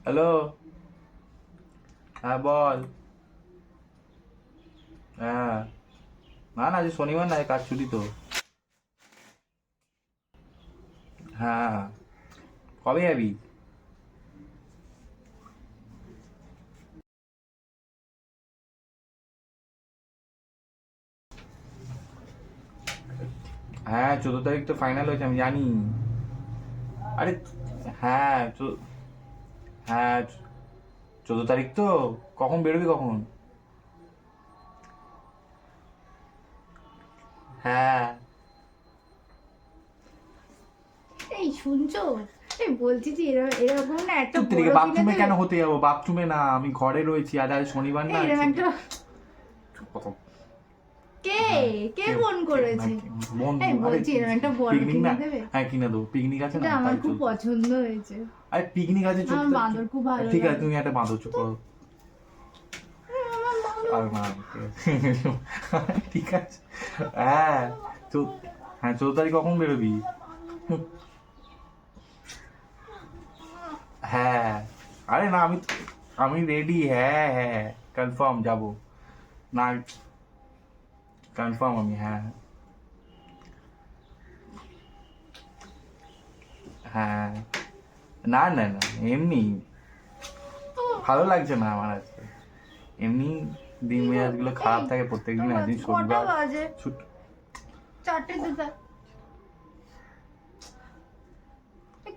Hello, হ্যাঁ বল। হ্যাঁ, না না, আজ শনিবার না, কাজ ছুটি তো। হ্যাঁ, কবে যাবি? হ্যাঁ, 14 তারিখ তো ফাইনাল হয়েছে, আমি জানি। আরে হ্যাঁ, হ্যাঁ, 14 তারিখ তো। কখন বেরোবি কখন? হ্যাঁ। এই শুনছো? এই বলছি যে এরকম না একটা তুই বড় কিনে বাথরুমে দেবে। কেন হতে যাবো? বাথরুমে না, আমি ঘরে রয়েছি। আজ শনিবার না, এরকম একটা কত- কে হ্যাঁ, কে ফোন করেছে? বন্ধু, এই আরে বলছি এরকম একটা বড় পিকনিক না। কিনে দেবে। হ্যাঁ, কিনে দেবো, পিকনিক আছে না, এটা আমার তাই খুব চলছে। পছন্দ হয়েছে। আরে পিকনিক আছে, আমার 14 তারিখ। বাঁদর খুব ভালো ঠিক আছে, লাগে। তুমি একটা বাঁধো, করো। আমার বাঁদর। আর না, ঠিক আছে। হ্যাঁ, হ্যাঁ, 14 তারিখ কখন বেরোবি? হ্যাঁ, আরে না, আমি আমি রেডি। হ্যাঁ হ্যাঁ, কনফার্ম যাবো। না, কনফার্ম আমি। হ্যাঁ হ্যাঁ, না না না, এমনি ভালো লাগছে না আমার আজকে। এমনি দিন মেজাজগুলো খারাপ থাকে প্রত্যেকদিন। একদিন কটা শনিবার বাজে? ছুটি। 4টে দুটা।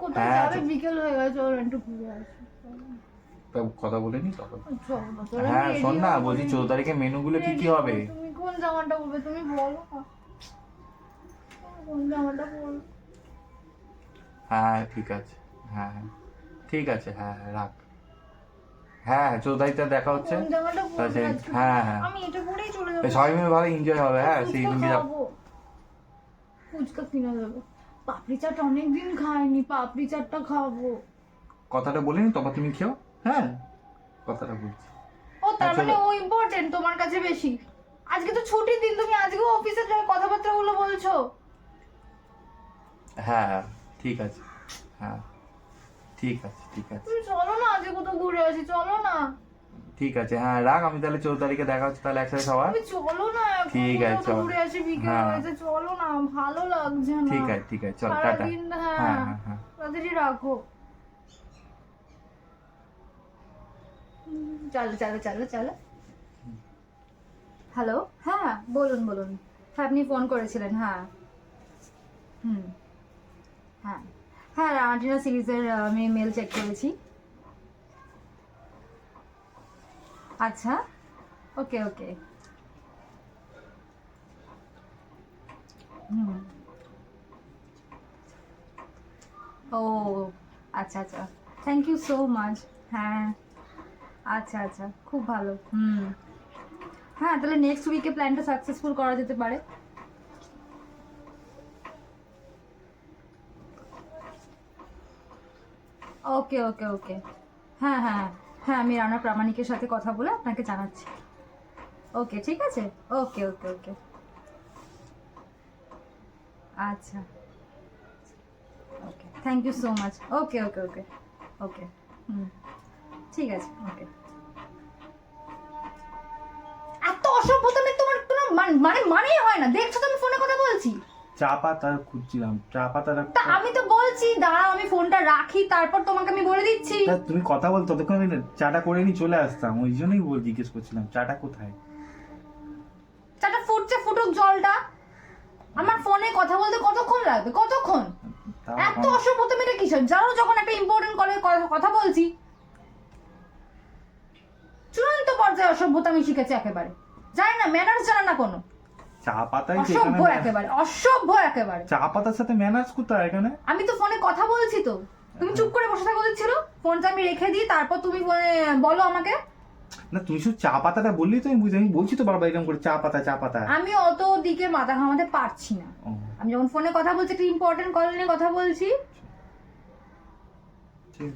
কোথাও হ্যাঁ, যাবে? বিকেল হয়ে গেছে, চলো একটু ঘুরে আসি। তা কথা বলিনি তখন। চলো, চলো, হ্যাঁ ready শোন না, হবো, বলছি ready 14 তারিখে মেনুগুলো কি কি হবো। হবে? তুমি কোন জামাটা পরবে? তুমি বলো না। কোন জামাটা পরবে? হ্যাঁ ঠিক আছে। হ্যাঁ হ্যাঁ, ঠিক আছে। হ্যাঁ হ্যাঁ, রাখ। হ্যাঁ, 14 তারিখটা দেখা হচ্ছে। কোন জামাটা পরবে তাহলে আজকে? হ্যাঁ হ্যাঁ, আমি এটা পরেই চলে এই যাবো। সবাই মিলে ভালো এনজয় হবে। হ্যাঁ, সেই ফুচকা দিনকে খাবো। ফুচকা কিনে দেবো। পাপড়ি চাট অনেকদিন খাইনি, পাপড়ি চাটটা খাবো। কথাটা বলিনি, তবে তুমি খেও। হ্যাঁ, কথাটা বলছি। ও তার আচ্ছা, মানে ও ইম্পর্টেন্ট তোমার কাছে বেশি? আজকে তো ছুটির দিন, তুমি আজকেও অফিসে কথাবার্তাগুলো বলছো। হ্যাঁ ঠিক আছে। হ্যাঁ ঠিক আছে, ঠিক আছে, তুমি চলো না, আজকে কোথাও ঘুরে আসি, চলো না। ঠিক আছে। হ্যাঁ রাখ, আমি তাহলে 14 তারিখে দেখা হচ্ছে তাহলে একসাথে সবার। তুমি চলো না, এখন ঠিক আছে, কোথাও তো চল। ঘুরে আসি, বিকেল হ্যাঁ হয়েছে, চলো না, ভালো লাগছে না। ঠিক আছে, ঠিক আছে, চল, টাটা। সারাদিন। হ্যাঁ হ্যাঁ, হ্যাঁ হ্যাঁ। তাড়াতাড়ি রাখো। চলো চলো চলো চলো। হ্যালো, হ্যাঁ বলুন বলুন। হ্যাঁ, আপনি ফোন করেছিলেন। হ্যাঁ। হুম। হ্যাঁ হ্যাঁ, আর্টিনা সিরিজের আমি মেল চেক করেছি। আচ্ছা, ওকে ওকে। হুম। ও আচ্ছা আচ্ছা, থ্যাংক ইউ সো মাচ। হ্যাঁ, আচ্ছা আচ্ছা, খুব ভালো। হুম। হ্যাঁ, তাহলে নেক্সট উইকে প্ল্যানটা সাকসেসফুল করা যেতে পারে। ওকে ওকে ওকে। হ্যাঁ হ্যাঁ হ্যাঁ, আমি রানা প্রামাণিকের সাথে কথা বলে আপনাকে জানাচ্ছি। ওকে ঠিক আছে। ওকে ওকে ওকে। আচ্ছা, ওকে, থ্যাংক ইউ সো মাচ। ওকে ওকে ওকে ওকে। হুম, ঠিক আছে। ওকে। এত অসভ্যতামে তোমার তোমার মানেই হয় না, দেখছো তো আমি ফোনে কথা বলছি। চা পাতা খুঁজছিলাম, চা পাতাটা। তা আমি তো বলছি দাঁড়াও, আমি ফোনটা রাখি, তারপর তোমাকে আমি বলে দিচ্ছি। তা তুমি কথা বল, ততক্ষণ আমি চাটা করে নিয়ে চলে আসতাম। ওই জন্যই জিজ্ঞেস করছিলাম চাটা কোথায়। চাটা ফুটছে, ফুটুক জলটা। আমার ফোনে কথা বলতে কতক্ষণ লাগবে? কতক্ষণ? তাও এত অসভ্যতামি এটা কিসের? জানো যখন একটা ইম্পর্টেন্ট কলে কথা বলছি। চূড়ান্ত পর্যায়ে অসভ্যতা আমি শিখেছি একেবারে। জানি না, ম্যানার্স জানা না কোনো। চা পাতায় অসভ্য একেবারে, অসভ্য একেবারে। চা পাতার সাথে ম্যানার্স কোথায় এখানে? আমি তো ফোনে কথা বলছি তো, তুমি চুপ করে বসে থাকা উচিত ছিল। ফোনটা আমি রেখে দিই, তারপর তুমি ফোনে বলো আমাকে। না, তুমি শুধু চা পাতাটা বললি তো আমি বুঝি। আমি বলছি তো বারবার এরকম করে চা পাতা চা পাতা। আমি অত দিকে মাথা ঘামাতে পারছি না। ও, আমি যখন ফোনে কথা বলছি, একটা ইম্পর্টেন্ট কল নিয়ে কথা বলছি। ঠিক।